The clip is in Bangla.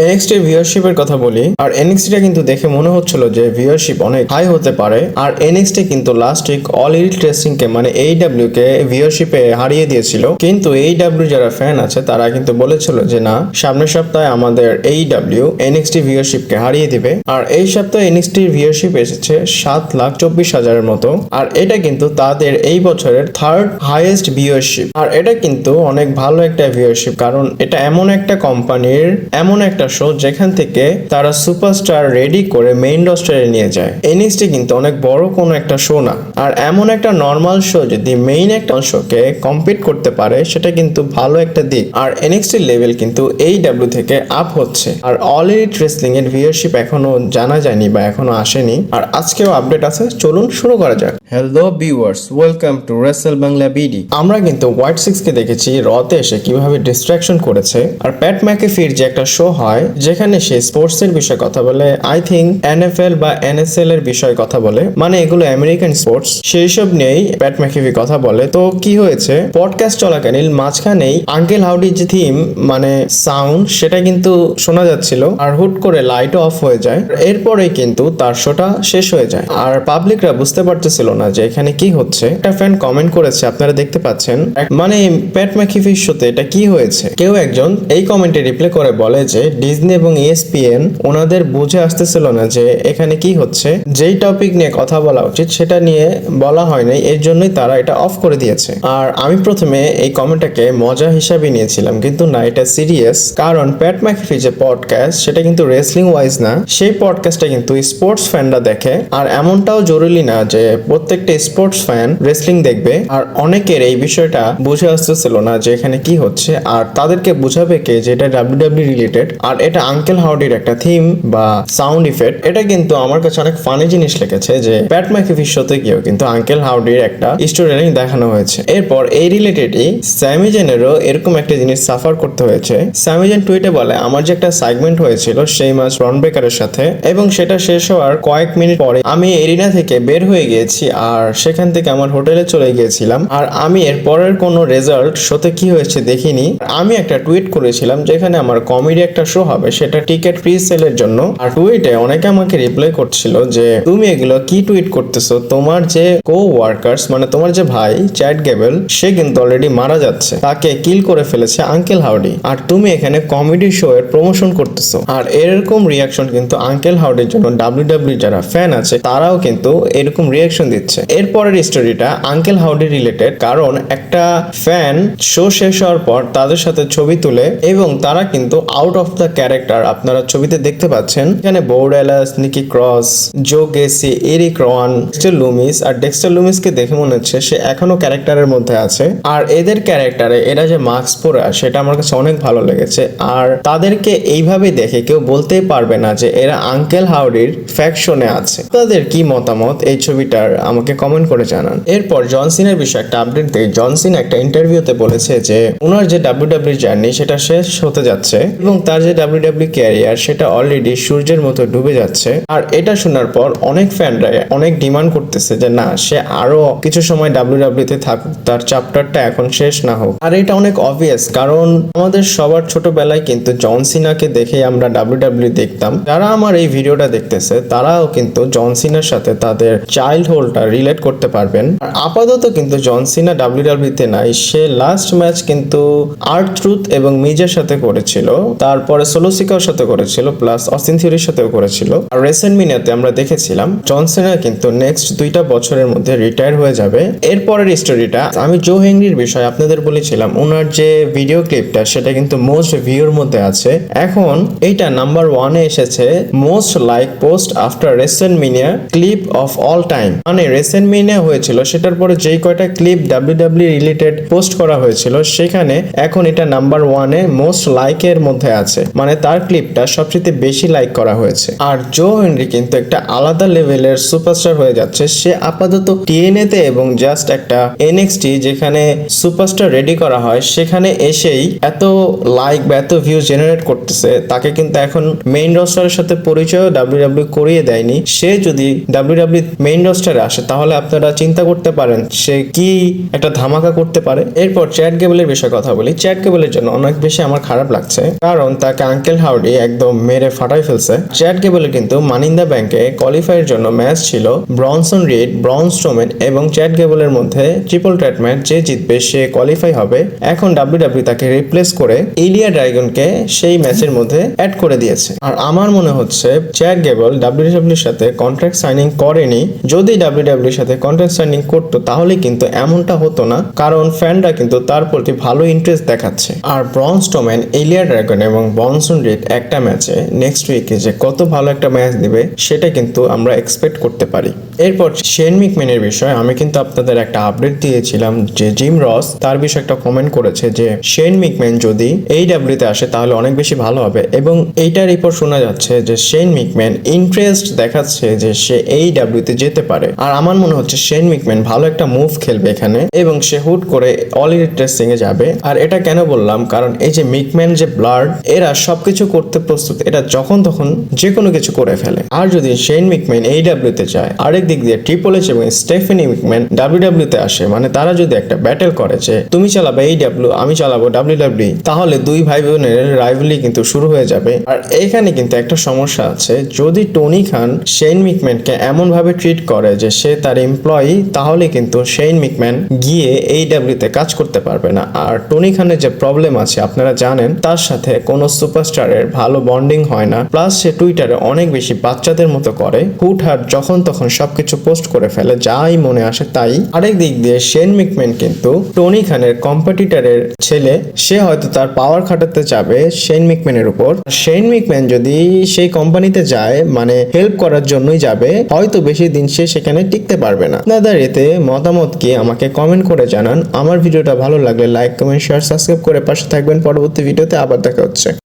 এনএক্সটি ভিউয়ারশিপের কথা বলি, আর এনএক্সটিটা কিন্তু দেখে মনে হচ্ছিল যে ভিউয়ারশিপ অনেক হাই হতে পারে। আর এনএক্সটি কিন্তু লাস্ট উইক অল ইলিট রেসলিংকে মানে এইডাব্লিউ কে ভিউয়ারশিপে হারিয়ে দিয়েছিল। কিন্তু এইডাব্লিউ যারা ফ্যান আছে তারা কিন্তু বলেছিল যে না, সামনের সপ্তাহে আমাদের এইডাব্লিউ এনএক্সটি ভিউয়ারশিপকে হারিয়ে দিবে। আর এই সপ্তাহে এনএক্সটির ভিউয়ারশিপ এসেছে 7,24,000-এর মতো। আর এটা কিন্তু তাদের এই বছরের থার্ড হাইয়েস্ট ভিউয়ারশিপ। আর এটা কিন্তু অনেক ভালো একটা ভিউয়ারশিপ, কারণ এটা এমন একটা কোম্পানির এমন একটা শো যেখান থেকে তারা সুপারস্টার রেডি করে মেইন রস্টারে নিয়ে যায়। এনএক্সটি কিন্তু অনেক বড় কোনো একটা শো না, আর এমন একটা নর্মাল শো যদি মেইন একটা শোকে কম্পিট করতে পারে সেটা কিন্তু ভালো একটা দিক। আর এনএক্সটি লেভেল কিন্তু এইডাব্লিউ থেকে আপ হচ্ছে। আর অল ইলিট রেসলিং এর ভিউয়ারশিপ এখনো জানা যায়নি বা এখনো আসেনি। আর আজকেও আপডেট আছে, চলুন শুরু করা যাক। Hello viewers, welcome to Rachel Bangla BD. আমরা কিন্তু হোয়াইট সিক্স কে দেখেছি রতে এসে কিভাবে ডিস্ট্রাকশন করেছে। আর প্যাট ম্যাকেফির যে একটা শো হয় যেখানে সে স্পোর্টস এর বিষয়ে কথা বলে, আই থিঙ্ক এনএফএল বা এনএসএল এর বিষয়ে কথা বলে, মানে এগুলো আমেরিকান স্পোর্টস, সেই সব নিয়েই প্যাট ম্যাকেফি কথা বলে। তো কি হয়েছে, পডকাস্ট চলাকালীন মাঝখানেই আঙ্কেল হাউডি যে থিম মানে সাউন্ড সেটা কিন্তু শোনা যাচ্ছিল, আর হুট করে লাইট অফ হয়ে যায়। এরপরে কিন্তু তার শোটা শেষ হয়ে যায়। আর পাবলিকরা বুঝতে পারতেছিল না যে এখানে কি হচ্ছে। একটা ফ্যান কমেন্ট করেছে, আপনারা দেখতে পাচ্ছেন, মানে প্যাট ম্যাকেফির শোতে এটা কি হয়েছে। কেউ একজন এই কমেন্টে রিপ্লাই করে বলে যে ডিজনি এবং ইএসপিএন ওনাদের বুঝে আসতেছিল না যে এখানে কি হচ্ছে, যেই টপিক নিয়ে কথা বলা উচিত সেটা নিয়ে বলা হয়নি, এর জন্যই তারা এটা অফ করে দিয়েছে। আর আমি প্রথমে এই কমেন্টটাকে মজা হিসাবে নিয়েছিলাম, কিন্তু না, এটা সিরিয়াস। কারণ প্যাট ম্যাকেফি যে পডকাস্ট সেটা কিন্তু রেসলিং ওয়াইজ না, সেই পডকাস্টটা কিন্তু স্পোর্টস ফ্যানরা দেখে। আর এমনটাও জরুরি না যে প্রত্যেকটা স্পোর্টস ফ্যান রেসলিং দেখবে। আর অনেকের এই বিষয়টা বুঝে আসতেছিল না যে এখানে কি হচ্ছে, আর তাদেরকে বুঝাবে কে যে এটা ডাব্লিউডাব্লিউ রিলেটেড। আর এটা আঙ্কেল হাউডির একটা থিম বা সাউন্ড ইফেক্ট। এটা কিন্তু আমার কাছে অনেক ফানি জিনিস লেগেছে যে প্যাট ম্যাকেফির শোতে গিয়েও কিন্তু আঙ্কেল হাউডির একটা স্টোরি লাইন দেখানো হয়েছে। এরপর এই রিলেটেডই স্যামি জেনেরও এরকম একটা জিনিস সাফার করতে হয়েছে। স্যামি জেন টুইটে বলে, আমার যে একটা সেগমেন্ট হয়েছিল সেই মাস রন বেকারের সাথে, এবং সেটা শেষ হওয়ার কয়েক মিনিট পরে আমি এরিনা থেকে বের হয়ে গিয়েছি, আর সেখান থেকে আমার হোটেলে চলে গিয়েছিলাম। আর আমি এর পরের কোনো রেজাল্ট শোতে কি হয়েছে দেখিনি। আমি একটা টুইট করেছিলাম যেখানে আমার কমেডি একটা শো হবে, সেটা টিকেট প্রি সেলের জন্য। আর টুইটে অনেকে আমাকে রিপ্লাই করছিল যে তুমি এগুলো কি টুইট করতেছো, তোমার যে কো ওয়ার্কার্স মানে তোমার যে ভাই চ্যাট গেবেল সে কিন্তু অলরেডি মারা যাচ্ছে, তাকে কিল করে ফেলেছে আঙ্কেল হাউডি, আর তুমি এখানে কমেডি শো এর প্রমোশন করতেছো। আর এরকম রিয়াকশন কিন্তু আঙ্কেল হাউডির জন্য ডাব্লিউডাব্লিউ যারা ফ্যান আছে তারাও কিন্তু এরকম রিয়াকশন দিচ্ছে। এরপরের স্টোরিটা আঙ্কেল হাউডি রিলেটেড, কারণ একটা ফ্যান শো শেষ হওয়ার পর তাদের সাথে ছবি তুলে, এবং তারা কিন্তু আউট অফ দ্য ক্যারেক্টার আপনারা ছবিতে দেখতে পাচ্ছেন। এখানে বোর্ড এলাস, নিকি ক্রস, জো গেসি, এরিক রন, ডেক্সটার লুমিস। আর ডেক্সটার লুমিসকে দেখে মনে হচ্ছে সে এখনো ক্যারেক্টারের মধ্যে আছে। আর এদের ক্যারেক্টারে এরা যে মাস্ক পরে আসে এটা আমার কাছে অনেক ভালো লেগেছে। আর তাদেরকে এইভাবে দেখে কেউ বলতেই পারবে না যে এরা আঙ্কেল হাউডির ফ্যাকশনে আছে। তাদের কি মতামত এই ছবিটার আমাকে কমেন্ট করে জানান। এরপর জন সিনার বিষয়ে একটা আপডেট দেই। জন সিনা একটা ইন্টারভিউতে বলেছে যে ওনার যে ডাব্লিউডাব্লিউ জার্নি সেটা শেষ হতে যাচ্ছে, এবং তার যে ডাব্লিউডাব্লিউ ক্যারিয়ার সেটা অলরেডি সূর্যের মতো ডুবে যাচ্ছে। আর এটা শোনার পর অনেক ফ্যানরা অনেক ডিমান্ড করতেছে যে না, সে আরো কিছু সময় ডাব্লিউডাব্লিউ তে থাকুক, তার চ্যাপ্টারটা এখন শেষ না হোক। আর এটা অনেক অবভিয়াস, কারণ আমাদের সবার ছোটবেলায় কিন্তু জন সিনাকে দেখে আমরা ডাব্লিউডাব্লিউ দেখতাম। যারা আমার এই ভিডিওটা দেখতেছে তারাও কিন্তু জন সিনার সাথে তাদের চাইল্ডহুডটা রিলেট করতে পারবেন। আর আপাতত কিন্তু জন সিনা ডাব্লিউডাব্লিউ তে নাই। সে লাস্ট ম্যাচ কিন্তু আর-ট্রুথ এবং মিজের সাথে করেছিল, তারপরে সোলোসিকার সাথে করেছিল, প্লাস অস্টিন থিওরির সাথেও করেছিল। আর রেসেলমেনিয়াতে আমরা দেখেছিলাম জন সিনা কিন্তু নেক্সট 2টা বছরের মধ্যে রিটায়ার হয়ে যাবে। এরপরের স্টোরিটা আমি জো হেনরির বিষয় আপনাদের বলেছিলাম, ওনার যে ভিডিও ক্লিপটা সেটা কিন্তু মোস্ট ভিউর মধ্যে আছে। এখন এইটা নাম্বার 1-এ এসেছে most like post after WrestleMania clip of all time. মানে রেসেলমেনিয়া হয়েছিল সেটার পরে যেই কয়টা ক্লিপ ডাব্লিউডাব্লিউ রিলেটেড পোস্ট করা হয়েছিল সেখানে এখন এটা নাম্বার 1-এ মোস্ট লাইকের মধ্যে আছে, মানে তার ক্লিপটা সবচেয়ে বেশি লাইক করা হয়েছে। আর জো হেনরি কিন্তু একটা আলাদা লেভেলের সুপারস্টার হয়ে যাচ্ছে। সে আপাতত টিএনএ তে এবং জাস্ট একটা এনএক্সটি যেখানে সুপারস্টার রেডি করা হয় সেখানে এসেই এত লাইক বা এত ভিউ জেনারেট করতেছে। তাকে কিন্তু এখন মেইন রস্টারের সাথে পরিচয় ডাব্লিউডাব্লিউ করিয়ে দেয়নি। সে যদি ডাব্লিউডাব্লিউ মেইন রস্টারে আসে তাহলে আপনারা চিন্তা করতে পারেন সে কি একটা ধামাকা করতে পারে। এরপর চ্যাট গেবেলের বিষয়ে কথা বলি। চ্যাট গেবেলের জন্য অনেক বেশি আমার খারাপ লাগছে, কারণ তাকে তাকে আঙ্কেল হাউডি একদম মেরে ফাটাই ফেলছে। চ্যাট গেবলের কিন্তু মানি ইন দ্য ব্যাংকে কোয়ালিফাইয়ের জন্য ম্যাচ ছিল ব্রনসন রিড, ব্রন স্ট্রোম্যান এবং চ্যাট গেবলের মধ্যে ট্রিপল থ্রেট ম্যাচ, যে জিতবে সে কোয়ালিফাই হবে। এখন ডাব্লিউডাব্লিউ তাকে রিপ্লেস করে ইলিয়া ড্রাগনকে সেই ম্যাচের মধ্যে অ্যাড করে দিয়েছে। আর আমার মনে হচ্ছে চ্যাট গেবল ডাব্লিউডাব্লিউর সাথে কন্ট্রাক্ট সাইনিং করেনি। যদি ডাব্লিউডাব্লিউর সাথে কন্ট্রাক্ট সাইনিং করতো তাহলে কিন্তু এমনটা হতো না, কারণ ফ্যানরা কিন্তু তার প্রতি ভালো ইন্টারেস্ট দেখাচ্ছে। আর ব্রন স্ট্রোম্যান, ইলিয়া ড্রাগন এবং ব্রনসন রিড একটা ম্যাচে নেক্সট উইকে যে কত ভালো একটা ম্যাচ দিবে সেটা কিন্তু আমরা এক্সপেক্ট করতে পারি। এরপর শেন মিকম্যানের বিষয়ে আমি কিন্তু আপনাদের একটা আপডেট দিয়েছিলাম যে জিম রস তার বিষয়ে একটা কমেন্ট করেছে যে শেন মিকম্যান যদি AEW-তে আসে তাহলে অনেক বেশি ভালো হবে, এবং এইটার রিপোর্ট শোনা যাচ্ছে যে শেন মিকম্যান ইন্টারেস্ট দেখাচ্ছে যে সে AEW-তে যেতে পারে। আর আমার মনে হচ্ছে শেন মিকম্যান ভালো একটা মুভ খেলবে এখানে এবং সে হুট করে অল এলিট রেসলিং এ যাবে। আর এটা কেন বললাম, কারণ এই যে মিকম্যান যে ব্লাড, এরা সবকিছু করতে প্রস্তুত, এটা যখন তখন যে কোনো কিছু করে ফেলে। আর যদি শেন মিকম্যান AEW-তে যায়, আরেক দিক দিয়ে ট্রিপল এইচ এবং স্টেফানি মিকম্যান WWE-তে আসে, মানে তারা যদি একটা ব্যাটেল করে যে তুমি চালাবে AEW, আমি চালাবো WWE, তাহলে দুই ভাই বোনের রাইভালি কিন্তু শুরু হয়ে যাবে। আর এখানে কিন্তু একটা সমস্যা আছে, যদি টনি খান শেন মিকম্যানকে এমন ভাবে ট্রিট করে যে সে তার এমপ্লয়ি, তাহলে কিন্তু শেন মিকম্যান গিয়ে AEW-তে কাজ করতে পারবে না। আর টনি খানের যে প্রবলেম আছে আপনারা জানেন, তার সাথে কোনো সুপারস্টারের ভালো বন্ডিং হয় না, প্লাস সে টুইটারে অনেক বেশি বাচ্চাদের মতো করে, হুটহাট যখন তখন সবকিছু পোস্ট করে ফেলে, যাই মনে আসে তাই। আরেক দিক দিয়ে শেন মিকম্যান কিন্তু টনি খানের কম্পিটিটরের ছেলে, সে হয়তো তার পাওয়ার খাটাতে যাবে শেন মিকম্যানের উপর। শেন মিকম্যান যদি সেই কোম্পানিতে যায়, মানে হেল্প করার জন্যই যাবে, হয়তো বেশি দিন সে সেখানে টিকতে পারবে না। দাদার এতে মতামত কি আমাকে কমেন্ট করে জানান। আমার ভিডিওটা ভালো লাগলে লাইক, কমেন্ট, শেয়ার, সাবস্ক্রাইব করে পাশে থাকবেন। পরবর্তী ভিডিওতে আবার দেখা হচ্ছে।